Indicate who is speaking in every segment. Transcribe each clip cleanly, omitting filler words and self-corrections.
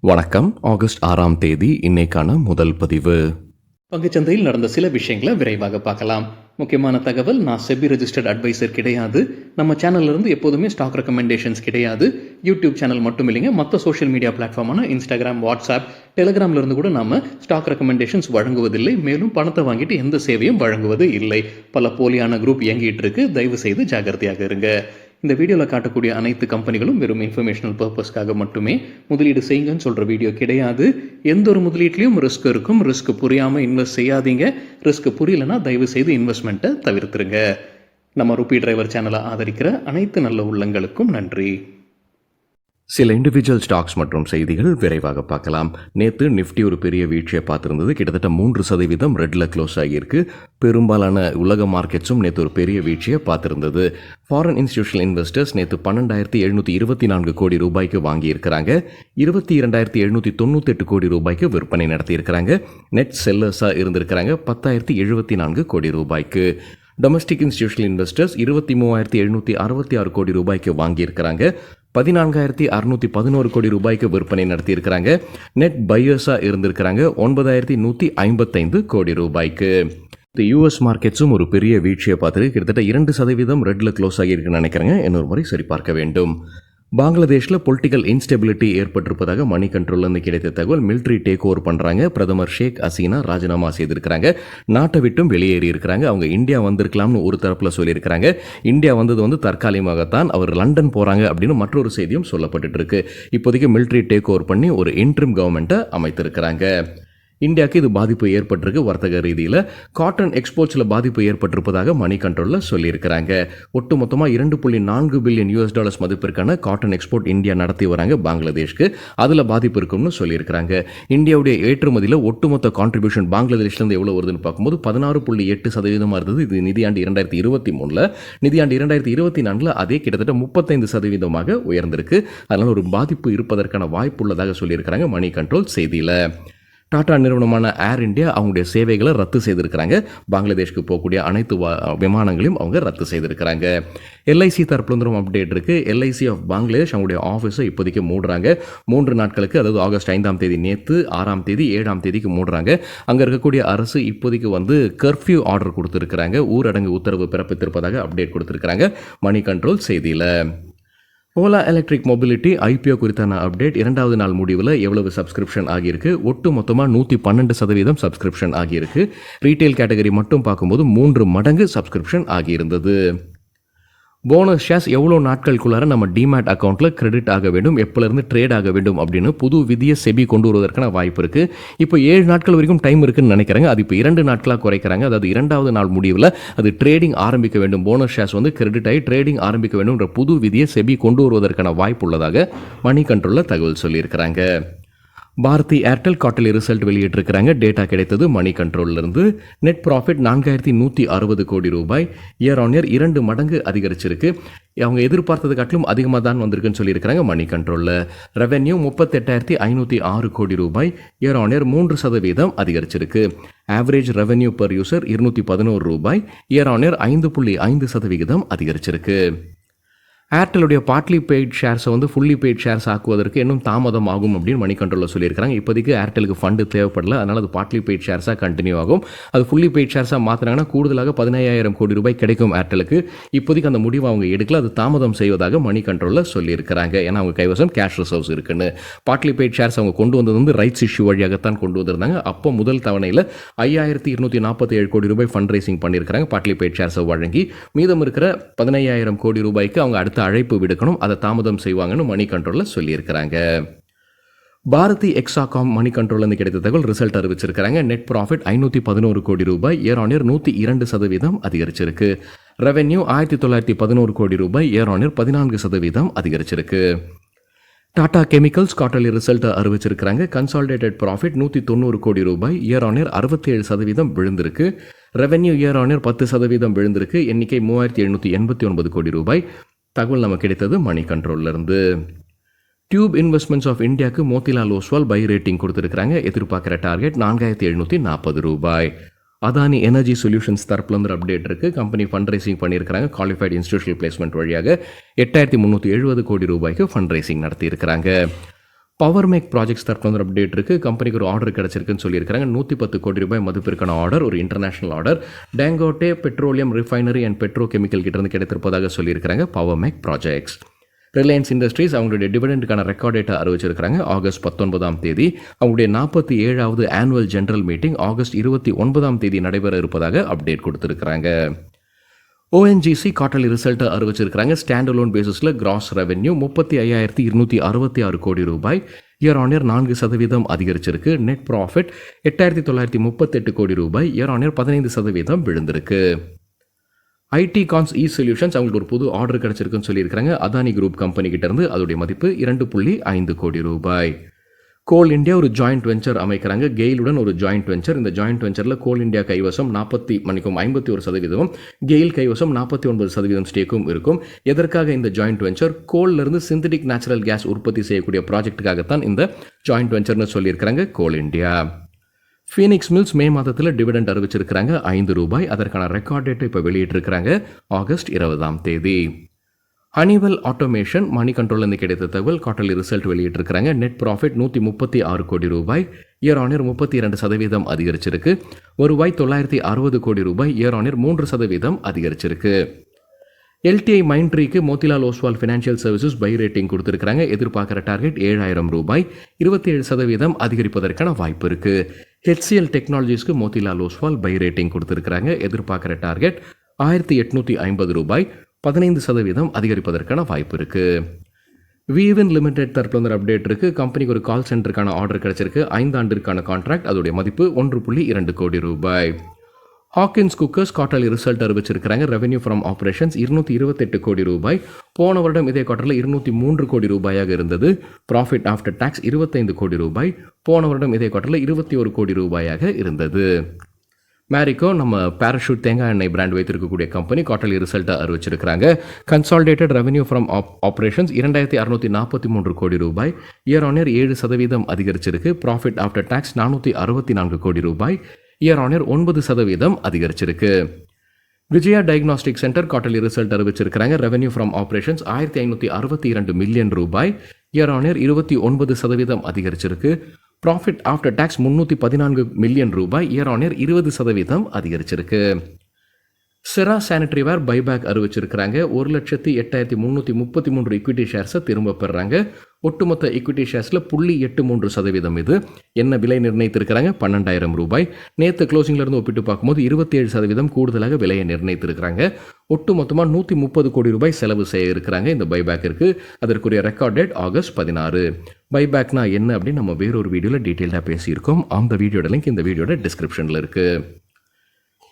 Speaker 1: வணக்கம். ஆகஸ்ட் 6ஆம் தேதி இன்னைக்கான முதல் பதிவு.
Speaker 2: பங்குச்சந்தையில் நடந்த சில விஷயங்களை விரைவாக பார்க்கலாம். முக்கியமான தகவல், நான் செபி ரெஜிஸ்டர்ட் அட்வைசர் கிடையாது. நம்ம சேனல்ல இருந்து எப்போதுமே ஸ்டாக் ரெக்கமெண்டேஷன்ஸ் கிடையாது. யூடியூப் சேனல் மட்டும் இல்லைங்க, மற்ற சோஷியல் மீடியா பிளாட்ஃபார்மான இன்ஸ்டாகிராம், வாட்ஸ்அப், டெலிகிராம்ல இருந்து கூட நாம ஸ்டாக் ரெக்கமெண்டேஷன்ஸ் வழங்குவதில்லை. மேலும் பணத்தை வாங்கிட்டு எந்த சேவையும் வழங்குவது இல்லை. பல போலியான குரூப் இயங்கிட்டு இருக்கு. தயவு செய்து ஜாகிரதையாக இருங்க. இந்த வீடியோவில் காட்டக்கூடிய அனைத்து கம்பெனிகளும் வெறும் இன்ஃபர்மேஷனல் பர்பஸ்க்காக மட்டுமே முதலீடு செய்யுங்கன்னு சொல்கிற வீடியோ கிடையாது. எந்த ஒரு முதலீட்லையும் ரிஸ்க் இருக்கும். ரிஸ்க் புரியாமல் இன்வெஸ்ட் செய்யாதீங்க. ரிஸ்க் புரியலன்னா தயவு செய்து இன்வெஸ்ட்மெண்ட்டை தவிர்த்துருங்க. நம்ம ருபி டிரைவர் சேனலை ஆதரிக்கிற அனைத்து நல்ல உள்ளங்களுக்கும் நன்றி.
Speaker 1: சில இண்டிவிஜுவல் ஸ்டாக்ஸ் மற்றும் செய்திகள் விரைவாக பார்க்கலாம். நேற்று நிஃப்டி ஒரு பெரிய வீழ்ச்சியை பார்த்துருந்தது. கிட்டத்தட்ட 3% ரெட்டில் க்ளோஸ் ஆகியிருக்கு. பெரும்பாலான உலக மார்க்கெட்ஸும் நேற்று ஒரு பெரிய வீழ்ச்சியை பார்த்துருந்தது. ஃபாரின் இன்ஸ்டிடியூஷனல் இன்வெஸ்டர்ஸ் நேற்று 12,724 கோடி ரூபாய்க்கு வாங்கியிருக்கிறாங்க. 22,798 கோடி ரூபாய்க்கு விற்பனை நடத்தியிருக்கிறாங்க. நெட் செல்லர்ஸாக இருந்திருக்கிறாங்க 10,074 கோடி ரூபாய்க்கு. டொமஸ்டிக் இன்ஸ்டிடியூஷனல் இன்வெஸ்டர்ஸ் 23,766 கோடி ரூபாய்க்கு வாங்கியிருக்கிறாங்க. 14,611 கோடி ரூபாய்க்கு விற்பனை நடத்தியிருக்கிறாங்க. நெட் பையர்ஸாக இருந்திருக்கிறாங்க 9,155 கோடி ரூபாய்க்கு. இந்த யூஎஸ் மார்க்கெட்ஸும் ஒரு பெரிய வீழ்ச்சியை பார்த்துட்டு கிட்டத்தட்ட 2% ரெட்டில் க்ளோஸ் ஆகியிருக்குன்னு நினைக்கிறேங்க. இன்னொரு முறை சரி பார்க்க வேண்டும். பங்களாதேஷில் பொலிட்டிக்கல் இன்ஸ்டெபிலிட்டி ஏற்பட்டிருப்பதாக மணி கண்ட்ரோல்லேருந்து கிடைத்த தகவல். மிலிட்ரி டேக் ஓவர் பண்ணுறாங்க. பிரதமர் ஷேக் ஹசீனா ராஜினாமா செய்திருக்கிறாங்க. நாட்டை விட்டும் வெளியேறி இருக்கிறாங்க. அவங்க இந்தியா வந்திருக்கலாம்னு ஒரு தரப்பில் சொல்லியிருக்கிறாங்க. இந்தியா வந்தது தற்காலிகமாகத்தான், அவர் லண்டன் போகிறாங்க அப்படின்னு மற்றொரு செய்தியும் சொல்லப்பட்டு இருக்கு. இப்போதைக்கு மிலிட்ரி டேக் ஓவர் பண்ணி ஒரு இன்ட்ரிம் கவர்மெண்ட்டை அமைத்திருக்கிறாங்க. இந்தியாவுக்கு இது பாதிப்பு ஏற்பட்டிருக்கு. வர்த்தக ரீதியில் காட்டன் எக்ஸ்போர்ட்ஸில் பாதிப்பு ஏற்பட்டிருப்பதாக மணி கண்ட்ரோலில் சொல்லியிருக்கிறாங்க. ஒட்டுமொத்தமாக $2.4 பில்லியன் மதிப்பிற்கான காட்டன் எக்ஸ்போர்ட் இந்தியா நடத்தி வராங்க பங்களாதேஷ்க்கு. அதில் பாதிப்பு இருக்கும்னு சொல்லியிருக்கிறாங்க. இந்தியாவுடைய ஏற்றுமதியில் ஒட்டுமொத்த கான்ட்ரிபியூஷன் பங்களாதேஷ்லேருந்து எவ்வளோ வருதுன்னு பார்க்கும்போது 16.8% இருந்தது. இது நிதியாண்டு 2023. நிதியாண்டு 2024 அதே கிட்டத்தட்ட 35% உயர்ந்திருக்கு. அதனால் ஒரு பாதிப்பு இருப்பதற்கான வாய்ப்பு உள்ளதாக சொல்லியிருக்கிறாங்க மணி கண்ட்ரோல் செய்தியில். டாடா நிறுவனமான ஏர் இந்தியா அவங்களுடைய சேவைகளை ரத்து செய்திருக்கிறாங்க. பங்களாதேஷ்க்கு போகக்கூடிய அனைத்து விமானங்களையும் அவங்க ரத்து செய்திருக்கிறாங்க. எல்ஐசி தரப்புல அப்டேட் இருக்கு. எல்ஐசி ஆஃப் பங்களாதேஷ் அவங்களுடைய ஆஃபீஸை இப்போதைக்கு மூடுறாங்க. 3 நாட்களுக்கு, அதாவது ஆகஸ்ட் 5ஆம் தேதி நேற்று, 6ஆம் தேதி, 7ஆம் தேதிக்கு மூடுறாங்க. அங்கே இருக்கக்கூடிய அரசு இப்போதைக்கு கர்ஃப்யூ ஆர்டர் கொடுத்துருக்கிறாங்க. ஊரடங்கு உத்தரவு பிறப்பித்திருப்பதாக அப்டேட் கொடுத்துருக்கிறாங்க மணி கண்ட்ரோல் செய்தியில். ஓலா எலக்ட்ரிக் மொபிலிட்டி ஐபிஓ குறித்தான அப்டேட். 2வது நாள் முடிவில் எவ்வளவு சப்ஸ்கிரிப்ஷன் ஆகியிருக்கு? ஒட்டு மொத்தமாக 112% சப்ஸ்கிரிப்ஷன் ஆகியிருக்கு. ரீட்டைல் கேட்டகரி மட்டும் பார்க்கும்போது 3 மடங்கு சப்ஸ்கிரிப்ஷன் ஆகியிருந்தது. போனஸ் ஷேர்ஸ் எவ்வளோ நாட்களுக்குள்ளார நம்ம டிமேட் அக்கௌண்ட்டில் கிரெடிட் ஆக வேண்டும், எப்போலேருந்து ட்ரேட் ஆக வேண்டும் அப்படின்னு புது விதியை செபி கொண்டு வருவதற்கான வாய்ப்பு இருக்குது. இப்போ 7 நாட்கள் வரைக்கும் டைம் இருக்குன்னு நினைக்கிறாங்க. அது இப்போ 2 நாட்களாக குறைக்கிறாங்க. அதாவது 2வது நாள் முடிவில் அது ட்ரேடிங் ஆரம்பிக்க வேண்டும். போனஸ் ஷேர்ஸ் கிரெடிட் ஆகி ட்ரேடிங் ஆரம்பிக்க வேண்டும்ன்ற புது விதியை செபி கொண்டு வருவதற்கான வாய்ப்பு உள்ளதாக மணி கண்ட்ரோலில் தகவல் சொல்லியிருக்கிறாங்க. பாரதி ஏர்டெல் குவார்ட்டர்லி ரிசல்ட் வெளியிட்டிருக்கிறாங்க. டேட்டா கிடைத்தது மணி கண்ட்ரோலிருந்து. நெட் ப்ராஃபிட் 4,160 கோடி ரூபாய், இயர் ஆன் இயர் 2 மடங்கு அதிகரிச்சிருக்கு. அவங்க எதிர்பார்த்தது காட்டிலும் அதிகமாக தான் வந்திருக்குன்னு சொல்லியிருக்கிறாங்க மணி கண்ட்ரோலில். ரெவென்யூ 38,506 கோடி ரூபாய், இயர் ஆன் இயர் 3% அதிகரிச்சிருக்கு. ஆவரேஜ் ரெவென்யூ பர் யூசர் 211 ரூபாய், இயர் ஆன் இயர் 5.5% அதிகரிச்சிருக்கு. ஏர்டெலுடைய பார்ட்லி பெய்ட் ஷேர்ஸை ஃபுல்லி பெய்ட் ஷேர்ஸ் ஆக்குவதற்கு இன்னும் தாமதம் ஆகும் அப்படின்னு மணி கண்ட்ரோலில் சொல்லியிருக்காங்க. இப்போதைக்கு ஏர்டெலுக்கு ஃபண்டு தேவைப்படல, அதனால் அது பார்ட்லி பெய்ட் ஷேர்ஸாக கண்டினியூ ஆகும். அது ஃபுல்லி பெய்ட் ஷேர்ஸாக மாற்றினாங்கன்னா கூடுதலாக 15,000 கோடி ரூபாய் கிடைக்கும் ஏர்டெலுக்கு. இப்போதைக்கு அந்த முடிவை அவங்க எடுக்கல, அது தாமதம் செய்வதாக மணி கண்ட்ரோலில் சொல்லியிருக்கிறாங்க. ஏன்னா அவங்க கைவசம் கேஷ் ரிசர்வ்ஸ் இருக்குன்னு. பார்ட்லி பெய்ட் ஷேர்ஸ் அவங்க கொண்டு வந்தது ரைட்ஸ் இஷ்யூ வழியாகத்தான் கொண்டு வந்திருந்தாங்க. அப்போ முதல் தவணையில் 5,247 கோடி ரூபாய் ஃபண்ட் ரைசிங் பண்ணியிருக்கிறாங்க பார்ட்லி பெய்ட் ஷேர்ஸை வழங்கி. மீதம் இருக்கிற 15,000 கோடி ரூபாய்க்கு அவங்க அடுத்த அழைப்பு விடுக்கணும், அதை தாமதம் செய்வாங்கன்னு மணி கண்ட்ரோலில் சொல்லியிருக்கிறாங்க. பாரதி எக்ஸாகாம் மணி கண்ட்ரோலில் கிடைத்த தகவல் ரிசல்ட் அறிவிச்சிருக்கிறாங்க. நெட் ப்ராஃபிட் 511 கோடி ரூபாய், இயர் ஆன் இயர் 102% அதிகரிச்சிருக்கு. ரெவென்யூ 1,911 கோடி ரூபாய், இயர் ஆன் இயர் 14% அதிகரிச்சிருக்கு. டாடா கெமிக்கல்ஸ் குவார்ட்டர்லி ரிசல்ட்டை அறிவிச்சிருக்கிறாங்க. கன்சாலிடேட்டட் ப்ராஃபிட் 190 கோடி ரூபாய், இயர் ஆன் இயர் 67% விழுந்திருக்கு. ரெவென்யூ இயர் ஆன் இயர் 10% விழுந்திருக்கு. எண்ணிக்கை 3,789 கோடி ரூபாய். தகவல் நமக்கு கிடைத்தது மணி கண்ட்ரோலிருந்து. டியூப் இன்வெஸ்ட்மெண்ட்ஸ் ஆஃப் இந்தியாவுக்கு மோதிலால் ஓஸ்வால் பை ரேட்டிங் கொடுத்துருக்காங்க. எதிர்பார்க்குற டார்கெட் 4,740 ரூபாய். அதானி எனர்ஜி சொல்யூஷன்ஸ் தரப்புலேருந்து அப்டேட் இருக்குது. கம்பெனி ஃபண்ட் ரைசிங் பண்ணியிருக்கிறாங்க. குவாலிஃபைடு இன்ஸ்டிடியூஷனல் பிளேஸ்மெண்ட் வழியாக 8,370 கோடி ரூபாய்க்கு ஃபண்ட் ரைசிங் நடத்தியிருக்கிறாங்க. பவர்மேக் ப்ராஜெக்ட்ஸ் தரப்புல வந்து அப்டேட் இருக்குது. கம்பெனிக்கு ஒரு ஆர்டர் கிடச்சிருக்குன்னு சொல்லியிருக்காங்க. 110 கோடி ரூபாய் மதிப்பிற்கான ஆர்டர், ஒரு international order Dangote petroleum refinery and petrochemical கிட்டேருந்து கிடைத்திருப்பதாக சொல்லியிருக்காங்க பவர்மேக் ப்ராஜெக்ட்ஸ். ரிலையன்ஸ் இண்டஸ்ட்ரீஸ் அவங்களுடைய டிவிடெண்டுக்கான ரெக்கார்ட் டேட்டை அறிவிச்சிருக்காங்க. ஆகஸ்ட் 19ஆம் தேதி. அவங்களுடைய 47வது ஆனுவல் ஜெனரல் மீட்டிங் ஆகஸ்ட் 29ஆம் தேதி நடைபெற இருப்பதாக அப்டேட் கொடுத்துருக்காங்க. ஓஎன்ஜிசி குவார்ட்டர்லி ரிசல்ட்டை அறிவிச்சிருக்காங்க. ஸ்டாண்ட் அலோன் பேசிஸில் கிராஸ் ரெவென்யூ 35,266 கோடி ரூபாய், இயர் ஆன் இயர் 4% அதிகரிச்சிருக்கு. நெட் ப்ராஃபிட் 8,938 கோடி ரூபாய், இயர் ஆன் இயர் 15% விழுந்திருக்கு. ஐடி கான்ஸ் இ சொல்யூஷன்ஸ் அவங்களுக்கு ஒரு புது ஆர்டர் கிடச்சிருக்குன்னு சொல்லியிருக்காங்க. அதானி குரூப் கம்பெனி கிட்டேருந்து. அதோடைய மதிப்பு 2.5 கோடி ரூபாய். கோல் இந்தியா ஒரு ஜாயிண்ட் வெஞ்சர் அமைக்கிறாங்க. கெயிலுடன் ஒரு ஜாயிண்ட் வெஞ்சர். இந்த ஜாயிண்ட் வெஞ்சரில் கோல் இந்தியா கைவசம் 51%, கெயில் கைவசம் 49% ஸ்டேக்கும் இருக்கும். எதற்காக இந்த ஜாயிண்ட் வெஞ்சர்? கோல்லேருந்து சிந்தட்டிக் நேச்சுரல் கேஸ் உற்பத்தி செய்யக்கூடிய ப்ராஜெக்ட்டுக்காகத்தான் இந்த ஜாயிண்ட் வெஞ்சர்னு சொல்லியிருக்கிறாங்க கோல் இந்தியா. ஃபீனிக்ஸ் மில்ஸ் மே மாதத்தில் டிவிடெண்ட் அறிவிச்சிருக்கிறாங்க 5 ரூபாய். அதற்கான ரெக்கார்ட் டேட்டை இப்போ வெளியிட்டிருக்கிறாங்க ஆகஸ்ட் 20ஆம் தேதி. ஹனிவெல் ஆட்டோமேஷன் மணி கண்ட்ரோல்லேருந்து கிடைத்த தகவல் குவார்ட்டர்லி ரிசல்ட் வெளியிட்டிருக்கிறாங்க. நெட் ப்ராஃபிட் 136 கோடி ரூபாய், இயர் ஆன் இயர் 32% அதிகரிச்சிருக்கு. வருவாய் 960 கோடி ரூபாய், இயர் ஆன் இயர் 3% அதிகரிச்சிருக்கு. எல்டிஐ மைண்ட்ரீக்கு Motilal Oswal financial services buy rating கொடுத்துருக்காங்க. எதிர்பார்க்குற டார்கெட் 7,000 ரூபாய், 27% அதிகரிப்பதற்கான வாய்ப்பு இருக்குது. ஹெச்சிஎல் டெக்னாலஜிஸ்க்கு மோதிலால் ஓஸ்வால் பை ரேட்டிங் கொடுத்துருக்காங்க. எதிர்பார்க்குற டார்கெட் 1,850 ரூபாய், 15% அதிகரிப்பதற்கான வாய்ப்பு இருக்குது. வீவின் லிமிடெட் தரப்புல வந்து அப்டேட் இருக்குது. கம்பெனிக்கு ஒரு கால் சென்டருக்கான ஆர்டர் கிடச்சிருக்கு. 5 ஆண்டிற்கான கான்ட்ராக்ட். அதோடைய மதிப்பு 1.2 கோடி ரூபாய். ஹாக்கின்ஸ் குக்கர்ஸ் குவார்ட்டர்லி ரிசல்ட் அறிவிச்சிருக்கிறாங்க. ரெவென்யூ ஃப்ரம் ஆப்ரேஷன்ஸ் 228 கோடி ரூபாய். போன வருடம் இதே குவார்ட்டரில் 203 கோடி ரூபாயாக இருந்தது. ப்ராஃபிட் ஆஃப்டர் டாக்ஸ் 25 கோடி ரூபாய். போன வருடம் இதே குவார்ட்டரில் 21 கோடி ரூபாயாக இருந்தது. மேரிக்கோ நம்ம பேராஷூட் தேங்காய் எண்ணெய் பிராண்ட் வைத்திருக்கக்கூடிய கம்பெனி குவார்ட்டர்லி ரிசல்ட்டை அறிவிச்சிருக்கிறாங்க. கன்சாலிடேட்டட் ரெவென்யூ ஃப்ரம் ஆப்ரேஷன்ஸ் 2,643 கோடி ரூபாய், இயர் ஆன் இயர் 7% அதிகரிச்சிருக்கு. ப்ராஃபிட் ஆஃப்டர் டாக்ஸ் 464 கோடி ரூபாய், இயர் ஆன் இயர் 9% அதிகரிச்சிருக்கு. Vijaya diagnostic centre quarterly result அறிவிச்சிருக்கிறாங்க. ரெவென்யூ ஃப்ரம் ஆப்ரேஷன்ஸ் 1,562 மில்லியன் ரூபாய், இயர் ஆன் இயர் 29% அதிகரிச்சிருக்கு. ப்ராஃபிட் ஆஃப்டர் டாக்ஸ் 314 மில்லியன் ரூபாய், இயர் ஆன் இயர் 20% அதிகரிச்சிருக்கு. செரா சானிட்டரி வேர் பைபேக் அறிவிச்சிருக்கிறாங்க. 1,08,333 ஈக்விட்டி ஷேர்ஸை திரும்ப பெறுறாங்க. ஒட்டுமொத்த ஈக்விட்டி ஷேர்ஸில் 0.83%. இது என்ன விலை நிர்ணயித்திருக்கிறாங்க? 12,000 ரூபாய். நேற்று க்ளோசிங்லேருந்து ஒப்பிட்டு பார்க்கும்போது 27% கூடுதலாக விலையை நிர்ணயித்திருக்கிறாங்க. ஒட்டுமொத்தமாக 130 கோடி ரூபாய் செலவு செய்ய இருக்கிறாங்க இந்த பைபேக்கிற்கு. அதற்குரிய ரெக்கார்ட் டேட் ஆகஸ்ட் 16. பைபேக்னா என்ன அப்படின்னு நம்ம வேறொரு வீடியோவில் டீட்டெயிலாக பேசியிருக்கோம். அந்த வீடியோட லிங்க் இந்த வீடியோட டிஸ்கிரிப்ஷனில் இருக்குது.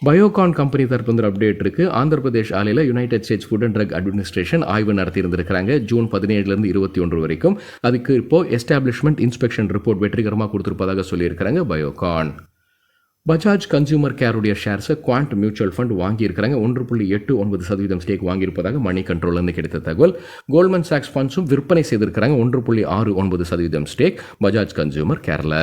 Speaker 1: பயோகான் கம்பெனி தரப்பு வந்து அப்டேட் இருக்குது. ஆந்திர பிரதேஷ் ஆலையில் United States Food and Drug Administration ஆய்வு நடத்தியிருந்திருக்கிறாங்க ஜூன் 17 21 வரைக்கும். அதுக்கு இப்போது எஸ்டாப்ளிஷ்மெண்ட் இன்ஸ்பெக்ஷன் ரிப்போர்ட் வெற்றிகரமாக கொடுத்துருப்பதாக சொல்லியிருக்கிறாங்க பயோகான். பஜாஜ் கன்சியூமர் கேருடைய ஷேர்ஸை குவாண்ட் மியூச்சுவல் ஃபண்ட் வாங்கியிருக்கிறாங்க. 1.89% ஸ்டேக் வாங்கியிருப்பதாக மணி கண்ட்ரோல்லேருந்து கிடைத்த தகவல். கோல்ட்மன் சாக்ஸ் ஃபண்ட்ஸும் விற்பனை செய்திருக்கிறாங்க. 1.69% ஸ்டேக் பஜாஜ் கன்சியூமர் கேரில்.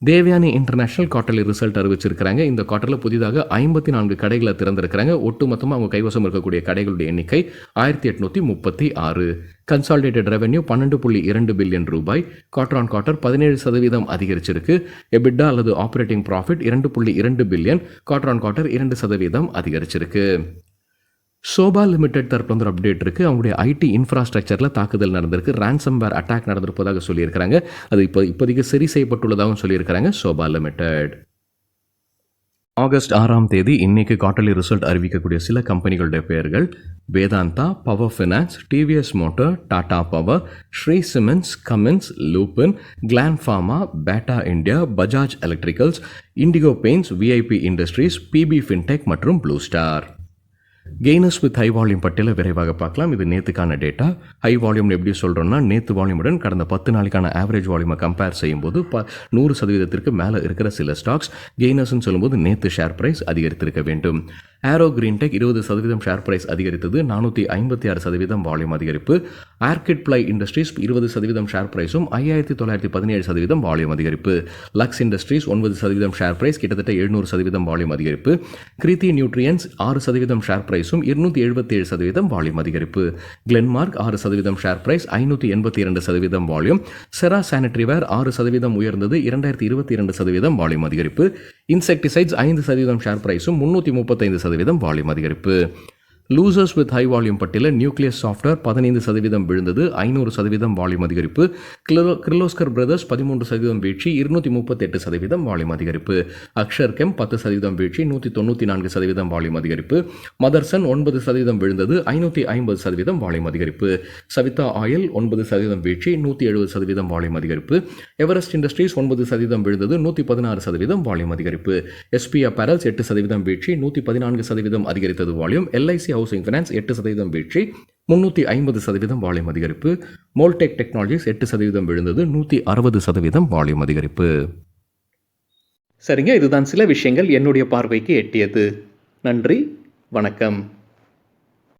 Speaker 1: தேவயானி இன்டர்நேஷனல் குவார்ட்டர்லி ரிசல்ட் அறிவிச்சிருக்கிறாங்க. இந்த குவார்ட்டரில் புதிதாக 54 கடைகளை திறந்திருக்கிறாங்க. ஒட்டுமொத்தமாக அவங்க கைவசம் இருக்கக்கூடிய கடைகளுடைய எண்ணிக்கை 1,836. கன்சாலிடேட்டட் ரெவென்யூ 12.2 பில்லியன் ரூபாய், குவார்ட்டர் ஆன் குவார்ட்டர் 17% அதிகரிச்சிருக்கு. எபிட்டா அல்லது operating profit 2.2 billion, quarter on quarter 2% அதிகரிச்சிருக்கு. சோபா லிமிடெட் தரப்பு வந்து அப்டேட் இருக்குது. அவங்களுடைய ஐடி இன்ஃப்ராஸ்ட்ரக்சரில் தாக்குதல் நடந்திருக்கு. ரேன்சம்வேர் அட்டாக் நடந்திருப்பதாக சொல்லியிருக்கிறாங்க. அது இப்போதைக்கு சரி செய்யப்பட்டுள்ளதாகவும் சொல்லியிருக்கிறாங்க சோபா லிமிடெட். ஆகஸ்ட் 6ஆம் தேதி இன்னைக்கு குவார்ட்டர்லி ரிசல்ட் அறிவிக்கக்கூடிய சில கம்பெனிகளுடைய பெயர்கள்: Vedanta, power finance, TVS motor, Tata power, Shree cements, Cummins, Lupin, Gland pharma, Bata India, Bajaj electricals, indigo paints, VIP industries, PB fintech மற்றும் blue star. Gainers with high volume பட்டியலை விரைவாக பார்க்கலாம். இது நேற்றுக்கான டேட்டா. ஹை வால்யூம் எப்படி சொல்கிறோம்னா, நேற்று வால்யூமுடன் கடந்த 10 நாளைக்கான ஆவரேஜ் வால்யூமை கம்பேர் செய்யும்போது 100% மேலே இருக்கிற சில ஸ்டாக்ஸ். கெய்னர்ஸ்னு சொல்லும்போது நேற்று ஷேர் பிரைஸ் அதிகரித்திருக்க வேண்டும். ஆரோ கிரீன்டெக் 20% ஷேர் பிரைஸ் அதிகரித்தது, 456% வால்யூம் அதிகரிப்பு. ஆர்கிட் பிளை இண்டஸ்ட்ரீஸ் 20% ஷேர் பிரைஸும் 5917% வால்யூம் அதிகரிப்பு. லக்ஸ் இண்டஸ்ட்ரீஸ் 9% ஷேர் பிரைஸ், கிட்டத்தட்ட 700% வால்யூம் அதிகரிப்பு. கிருதி நியூட்ரியன்ஸ் 6% ஷேர் பிரைஸும் 277% வால்யூம் அதிகரிப்பு. Glenmark 6% share price, 582% volume. Cera sanitaryware 6% உயர்ந்தது, 2022% வால்யூம் அதிகரிப்பு. இன்செக்டிசைட்ஸ் 5% ஷேர் பிரைஸும் 335% வால்யூம் அதிகரிப்பு. லூசர்ஸ் வித் ஹை வால்யூம் பட்டியலில் நியூக்ளியஸ் சாஃப்ட்வேர் 15% விழுந்தது, 500% வால்யூம் அதிகரிப்பு. கிர்லோஸ்கர் பிரதர்ஸ் 13% வீழ்ச்சி, 238% வால்யூம் அதிகரிப்பு. அக்ஷர் கெம் 10% வீழ்ச்சி, 194% வால்யூம் அதிகரிப்பு. மதர்சன் 9% விழுந்தது, 550% வால்யூம் அதிகரிப்பு. சவிதா ஆயில் 9% வீழ்ச்சி, 170% வால்யூம் அதிகரிப்பு. எவரெஸ்ட் இண்டஸ்ட்ரீஸ் 9% விழுந்தது, 116% வால்யூம் அதிகரிப்பு. எஸ்பி அப்பேரல்ஸ் 8% வீழ்ச்சி, 114% அதிகரித்தது வால்யூம். எல்ஐசி ஹவுசிங் ஃபைனான்ஸ் 8% வீழ்ச்சி, 350% வால்யூம் அதிகரிப்பு. மோல்டெக் டெக்னாலஜிஸ் 8% விழுந்தது, 160% வால்யூம் அதிகரிப்பு.
Speaker 2: சரிங்க, இதுதான் சில விஷயங்கள் என்னுடைய பார்வைக்கு எட்டியது. நன்றி, வணக்கம்.